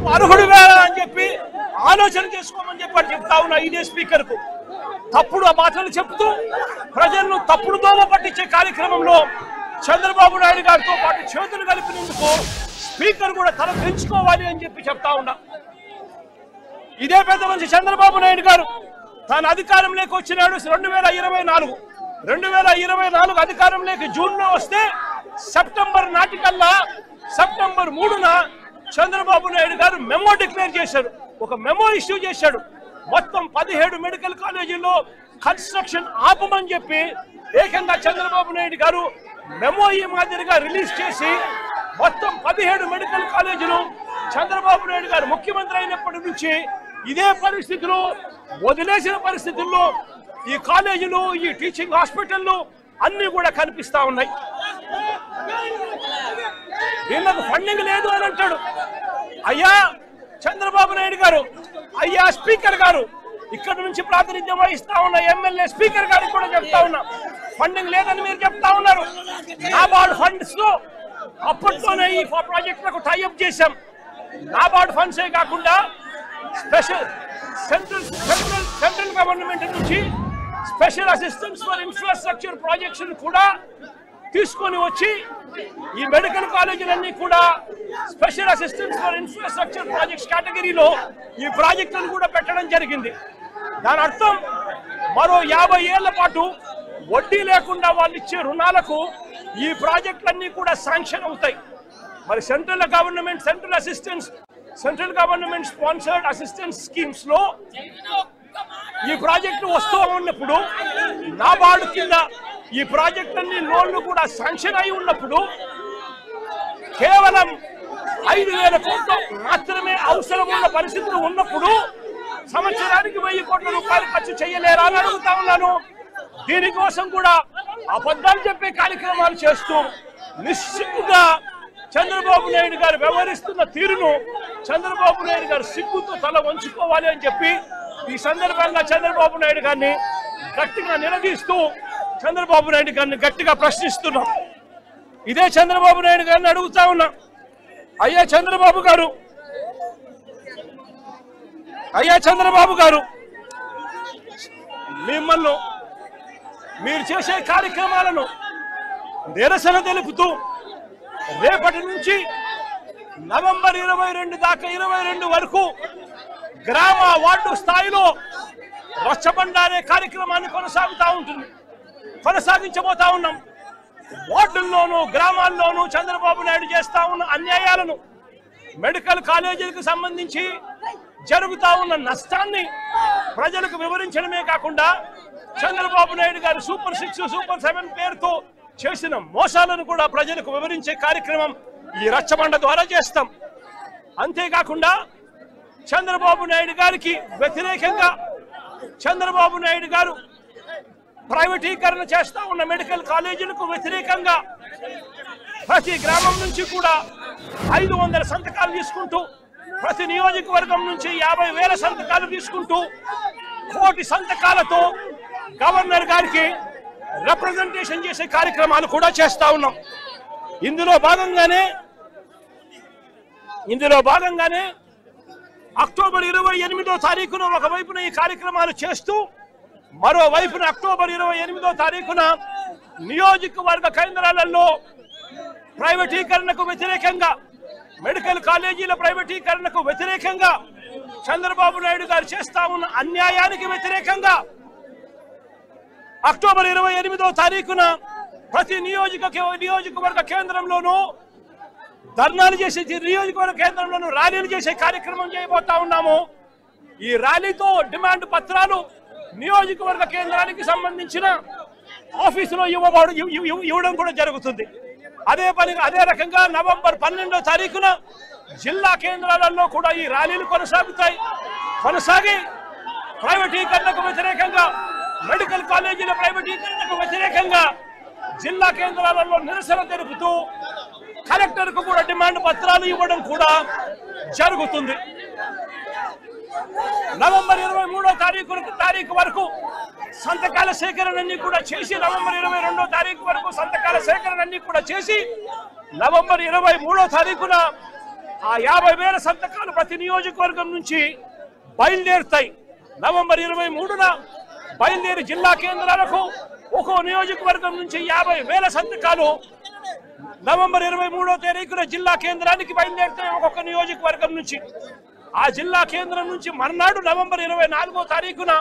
నువ్వు అర్హుడివే అని చెప్పి ఆలోచన చేసుకోమని చెప్పి చెప్తా ఉన్నా ఇదే స్పీకర్ కు. తప్పుడు మాటలు చెప్తూ ప్రజలను తప్పుడు దోమ పట్టించే కార్యక్రమంలో చంద్రబాబు నాయుడు గారితో పాటు చేతులు కలిపినందుకు స్పీకర్ కూడా తల పెంచుకోవాలి అని చెప్పి చెప్తా ఉన్నా. ఇదే పెద్ద మనిషి చంద్రబాబు నాయుడు గారు తాను అధికారంలోకి వచ్చినాడు 2024 అధికారంలోకి జూన్లో వస్తే సెప్టెంబర్ నాటికల్లా సెప్టెంబర్ 3న చంద్రబాబు నాయుడు గారు మెమో డిక్లేర్ చేశారు. ఒక మెమో ఇష్యూ చేశాడు. మొత్తం 17 మెడికల్ కాలేజీల్లో కన్స్ట్రక్షన్ ఆపమని చెప్పి ఏకంగా చంద్రబాబు నాయుడు గారు మెమో ఈ మాదిరిగా రిలీజ్ చేసి మొత్తం 17 మెడికల్ కాలేజీలు చంద్రబాబు నాయుడు గారు ముఖ్యమంత్రి అయినప్పటి నుంచి ఇదే పరిస్థితులు వదిలేసిన పరిస్థితుల్లో ఈ కాలేజీలు ఈ టీచింగ్ హాస్పిటల్లు అన్ని కూడా కనిపిస్తా ఉన్నాయి. వీళ్ళకు ఫండింగ్ లేదు అని అంటాడు. అయ్యా చంద్రబాబు నాయుడు గారు, అయ్యా స్పీకర్ గారు, ఇక్కడ నుంచి ప్రాతినిధ్యం వహిస్తా ఉన్న ఎమ్మెల్యే స్పీకర్ గారికి కూడా చెప్తా ఉన్నా, ఫండింగ్ లేదని మీరు చెప్తా ఉన్నారు. నాబార్డ్ ఫండ్స్ లో అప్పట్లోనే ఈ ప్రాజెక్టులకు టైఅప్ చేశాం. నాబార్డ్ ఫండ్సే కాకుండా స్పెషల్ సెంట్రల్ గవర్నమెంట్ నుంచి special assistance for infrastructure projects కూడా తీసుకొని వచ్చి ఈ మెడికల్ కాలేజీలన్నీ కూడా special assistance for infrastructure projects కేటగిరీలో ఈ ప్రాజెక్టులను కూడా పెట్టడం జరిగింది. దాని అర్థం మరో 50 ఏళ్ల పాటు వడ్డీ లేకుండా వాళ్ళు ఇచ్చే రుణాలకు ఈ ప్రాజెక్టులన్నీ కూడా శాంక్షన్ అవుతాయి. మరి central government sponsored assistance schemes లో ఈ ప్రాజెక్టు వస్తూ ఉన్నప్పుడు నాబార్డు కింద ఈ ప్రాజెక్టులన్నీ లోన్లు కూడా శాంక్షన్ అయి ఉన్నప్పుడు కేవలం 5,000 కోట్లు మాత్రమే అవసరం ఉన్న పరిస్థితులు ఉన్నప్పుడు సంవత్సరానికి 1000 కోట్ల రూపాయలు ఖర్చు చేయలేరా అని అడుగుతా ఉన్నాను. దీనికోసం కూడా అబద్ధాలు చెప్పే కార్యక్రమాలు చేస్తూ నిస్సిగ్గుగా చంద్రబాబు నాయుడు గారు వ్యవహరిస్తున్న తీరును చంద్రబాబు నాయుడు గారు సిగ్గుతో తల వంచుకోవాలి అని చెప్పి ఈ సందర్భంగా చంద్రబాబు నాయుడు గారిని గట్టిగా నిలదీస్తూ చంద్రబాబు నాయుడు గారిని గట్టిగా ప్రశ్నిస్తున్నాం. ఇదే చంద్రబాబు నాయుడు గారిని అడుగుతా ఉన్నా, అయ్యా చంద్రబాబు గారు మిమ్మల్ని మీరు చేసే కార్యక్రమాలను నిరసన తెలుపుతూ రేపటి నుంచి నవంబర్ 22 దాకా 22 వరకు గ్రామ వార్డు స్థాయిలో రచ్చబండ అనే కార్యక్రమాన్ని కొనసాగించబోతా ఉన్నాం. వార్డుల్లోనూ గ్రామాల్లోనూ చంద్రబాబు నాయుడు చేస్తా ఉన్న అన్యాయాలను, మెడికల్ కాలేజీలకు సంబంధించి జరుగుతా ఉన్న నష్టాన్ని ప్రజలకు వివరించడమే కాకుండా చంద్రబాబు నాయుడు గారు సూపర్ 6, సూపర్ 7 పేరుతో చేసిన మోసాలను కూడా ప్రజలకు వివరించే కార్యక్రమం ఈ రచ్చబండ ద్వారా చేస్తాం. అంతేకాకుండా చంద్రబాబు నాయుడు గారికి వ్యతిరేకంగా చంద్రబాబు నాయుడు గారు ప్రైవేటీకరణ చేస్తా ఉన్న మెడికల్ కాలేజీలకు వ్యతిరేకంగా ప్రతి గ్రామం నుంచి కూడా 500 సంతకాలు తీసుకుంటూ, ప్రతి నియోజకవర్గం నుంచి 50,000 సంతకాలు తీసుకుంటూ 1 కోటి సంతకాలతో గవర్నర్ గారికి రిప్రజెంటేషన్ చేసే కార్యక్రమాలు కూడా చేస్తా ఉన్నాం. ఇందులో భాగంగానే అక్టోబర్ 28వ తారీఖున ఒకవైపున ఈ కార్యక్రమాలు చేస్తూ మరోవైపున అక్టోబర్ 28వ తారీఖున నియోజకవర్గ కేంద్రాలలో ప్రైవేటీకరణకు వ్యతిరేకంగా, మెడికల్ కాలేజీల ప్రైవేటీకరణకు వ్యతిరేకంగా, చంద్రబాబు నాయుడు గారు చేస్తా ఉన్న అన్యాయానికి వ్యతిరేకంగా అక్టోబర్ 28వ తారీఖున ప్రతి నియోజకవర్గ కేంద్రంలోనూ ధర్నాలు చేసే, నియోజకవర్గ కేంద్రంలోనూ ర్యాలీలు చేసే కార్యక్రమం చేయబోతా ఉన్నాము. ఈ ర్యాలీతో డిమాండ్ పత్రాలు నియోజకవర్గ కేంద్రానికి సంబంధించిన ఆఫీసులో ఇవ్వడం కూడా జరుగుతుంది. అదే రకంగా నవంబర్ 12వ తారీఖున జిల్లా కేంద్రాలలో కూడా ఈ ర్యాలీలు కొనసాగి ప్రైవేటీకరణకు వ్యతిరేకంగా, మెడికల్ కాలేజీల ప్రైవేటీకరణకు వ్యతిరేకంగా జిల్లా కేంద్రాలలో నిరసన తెలుపుతూ కలెక్టర్కు కూడా డిమాండ్ పత్రాలు ఇవ్వడం కూడా జరుగుతుంది. నవంబర్ 23వ తారీఖు వరకు సంతకాల సేకరణని కూడా చేసి, నవంబర్ 22వ తారీఖు వరకు సంతకాల సేకరణని కూడా చేసి, నవంబర్ 23వ తారీఖున ఆ 50,000 సంతకాలు ప్రతి నియోజకవర్గం నుంచి బయలుదేరుతాయి. నవంబర్ 23న బయలుదేరి జిల్లా కేంద్రాలకు ఒక్కో నియోజకవర్గం నుంచి 50,000 సంతకాలు నవంబర్ 23వ తారీఖున జిల్లా కేంద్రానికి బయలుదేరుతాయి. ఒక్కొక్క నియోజకవర్గం నుంచి ఆ జిల్లా కేంద్రం నుంచి మర్నాడు నవంబర్ 24వ తారీఖున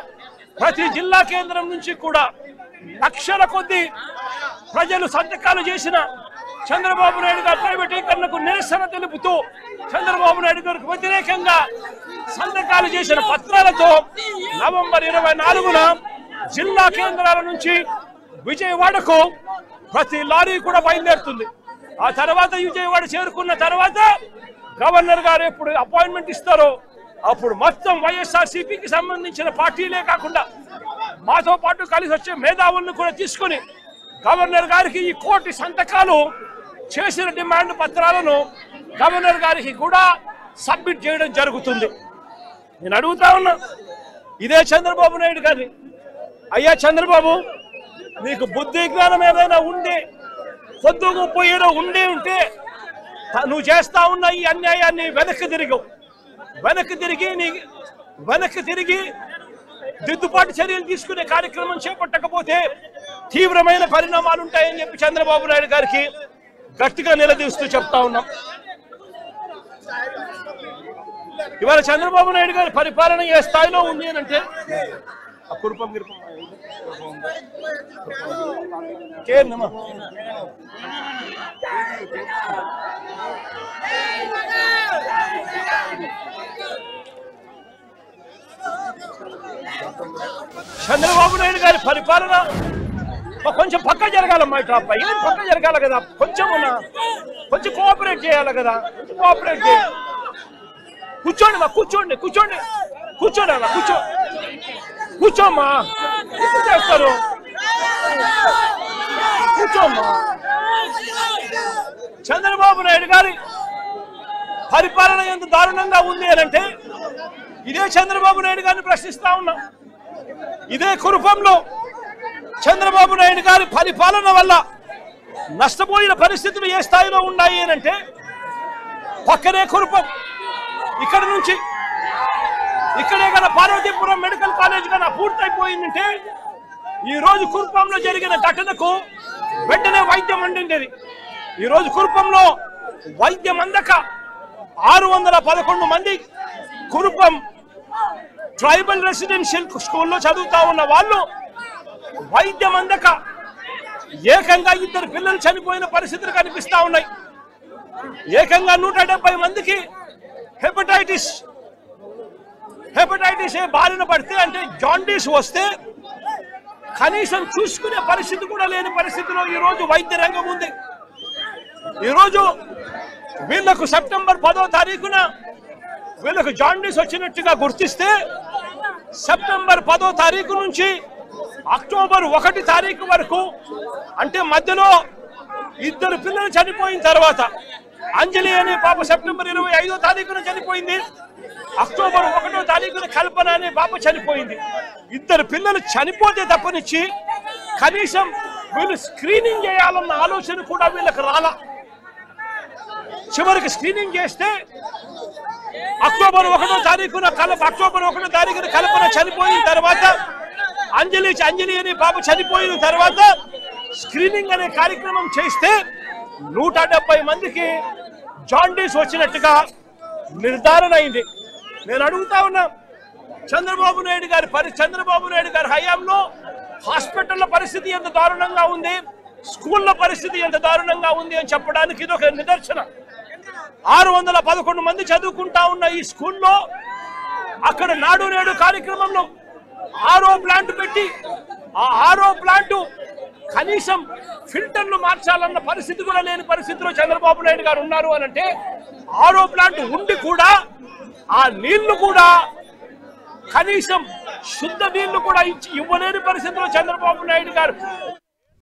ప్రతి జిల్లా కేంద్రం నుంచి కూడా లక్షల కొద్ది ప్రజలు సంతకాలు చేసిన చంద్రబాబు నాయుడు గారి ప్రైవేటీకరణకు నిరసన తెలుపుతూ చంద్రబాబు నాయుడు గారికి వ్యతిరేకంగా సంతకాలు చేసిన పత్రాలతో నవంబర్ 24న జిల్లా కేంద్రాల నుంచి విజయవాడకు ప్రతి లారీ కూడా బయలుదేరుతుంది. ఆ తర్వాత విజయవాడ చేరుకున్న తర్వాత గవర్నర్ గారు ఎప్పుడు అపాయింట్మెంట్ ఇస్తారో అప్పుడు మొత్తం వైఎస్ఆర్సీపీకి సంబంధించిన పార్టీలే కాకుండా మాతో పాటు కలిసి వచ్చే మేధావులను కూడా తీసుకుని గవర్నర్ గారికి ఈ 1 కోటి సంతకాలు చేసిన డిమాండ్ పత్రాలను గవర్నర్ గారికి కూడా సబ్మిట్ చేయడం జరుగుతుంది. నేను అడుగుతా ఉన్నా ఇదే చంద్రబాబు నాయుడు గారిని, అయ్యా చంద్రబాబు, నీకు బుద్ధి జ్ఞానం ఏదైనా ఉండి పొద్దు పోయేదో ఉంటే నువ్వు చేస్తా ఉన్న ఈ అన్యాయాన్ని వెనక్కి తిరిగి దిద్దుబాటు చర్యలు తీసుకునే కార్యక్రమం చేపట్టకపోతే తీవ్రమైన పరిణామాలు ఉంటాయని చెప్పి చంద్రబాబు నాయుడు గారికి గట్టిగా నిలదీస్తూ చెప్తా ఉన్నాం. ఇవాళ చంద్రబాబు నాయుడు గారి పరిపాలన ఏ స్థాయిలో ఉంది అని అంటే చంద్రబాబు నాయుడు గారి పరిపాలన కొంచెం పక్క జరగాలమ్మా. ఇట్లా ఏం పక్క జరగాలి కదా, కొంచెం కోఆపరేట్ చేయాలి కదా. కోఆపరేట్ చేయాలి. కూర్చోండి అమ్మా, కూర్చోమ్మా. ఎందుకు చేస్తారు? కూర్చోమ్మా. చంద్రబాబు నాయుడు గారి పరిపాలన ఎంత దారుణంగా ఉంది అంటే ఇదే చంద్రబాబు నాయుడు గారిని ప్రశ్నిస్తా ఉన్నా. ఇదే కురుపంలో చంద్రబాబు నాయుడు గారి పరిపాలన వల్ల నష్టపోయిన పరిస్థితులు ఏ స్థాయిలో ఉన్నాయి అంటే పక్కనే కురుపం, ఇక్కడే కన్నా పార్వతీపురం మెడికల్ కాలేజ్ కన్నా పూర్తయిపోయిందంటే ఈ రోజు కురుపంలో జరిగిన ఘటనకు వెంటనే వైద్యం అందిండేది. ఈ రోజు కురుపంలో వైద్యం అందక 611 మంది కురుపం ట్రైబల్ రెసిడెన్షియల్ స్కూల్లో చదువుతా ఉన్న వాళ్ళు వైద్యం అందక ఏకంగా 2 పిల్లలు చనిపోయిన పరిస్థితులు కనిపిస్తా ఉన్నాయి. ఏకంగా 170 మందికి హెపటైటిస్ ఏ బారిన పడితే అంటే జాండీస్ వస్తే కనీసం చూసుకునే పరిస్థితి కూడా లేని పరిస్థితిలో ఈ రోజు వైద్య రంగం ఉంది. ఈరోజు వీళ్లకు సెప్టెంబర్ 10వ తారీఖున వీళ్ళకు జాండీస్ వచ్చినట్టుగా గుర్తిస్తే సెప్టెంబర్ 10వ తారీఖు నుంచి అక్టోబర్ 1 తారీఖు వరకు అంటే మధ్యలో 2 పిల్లలు చనిపోయిన తర్వాత అంజలి అనే పాప సెప్టెంబర్ 25వ తారీఖున చనిపోయింది. అక్టోబర్ 1వ తారీఖున కల్పన అనే పాప చనిపోయింది. 2 పిల్లలు చనిపోతే తప్పనిచ్చి కనీసం వీళ్ళు స్క్రీనింగ్ చేయాలన్న ఆలోచన కూడా వీళ్ళకి రాలా. చివరికి స్క్రీనింగ్ చేస్తే అక్టోబర్ 1వ తారీఖున కల్పన చనిపోయిన తర్వాత అంజలి అనే పాప చనిపోయిన తర్వాత స్క్రీనింగ్ అనే కార్యక్రమం చేస్తే 170 మందికి జాండీస్ వచ్చినట్టుగా నిర్ధారణ అయింది. నేను అడుగుతా ఉన్నా, చంద్రబాబు నాయుడు గారి హయాంలో హాస్పిటల్ల పరిస్థితి ఎంత దారుణంగా ఉంది, స్కూళ్ళ పరిస్థితి ఎంత దారుణంగా ఉంది అని చెప్పడానికి ఇది ఒక నిదర్శనం. 611 మంది చదువుకుంటా ఉన్న ఈ స్కూల్లో అక్కడ నాడు నేడు కార్యక్రమంలో ఆరో ప్లాంట్ పెట్టి ఆ ఆరో ప్లాంట్ కనీసం ఫిల్టర్లు మార్చాలన్న పరిస్థితి కూడా లేని పరిస్థితిలో చంద్రబాబు నాయుడు గారు ఉన్నారు అని అంటే ఆరో ప్లాంట్ ఉండి కూడా ఆ నీళ్లు కూడా కనీసం శుద్ధ నీళ్లు కూడా ఇవ్వలేని పరిస్థితిలో చంద్రబాబు నాయుడు గారు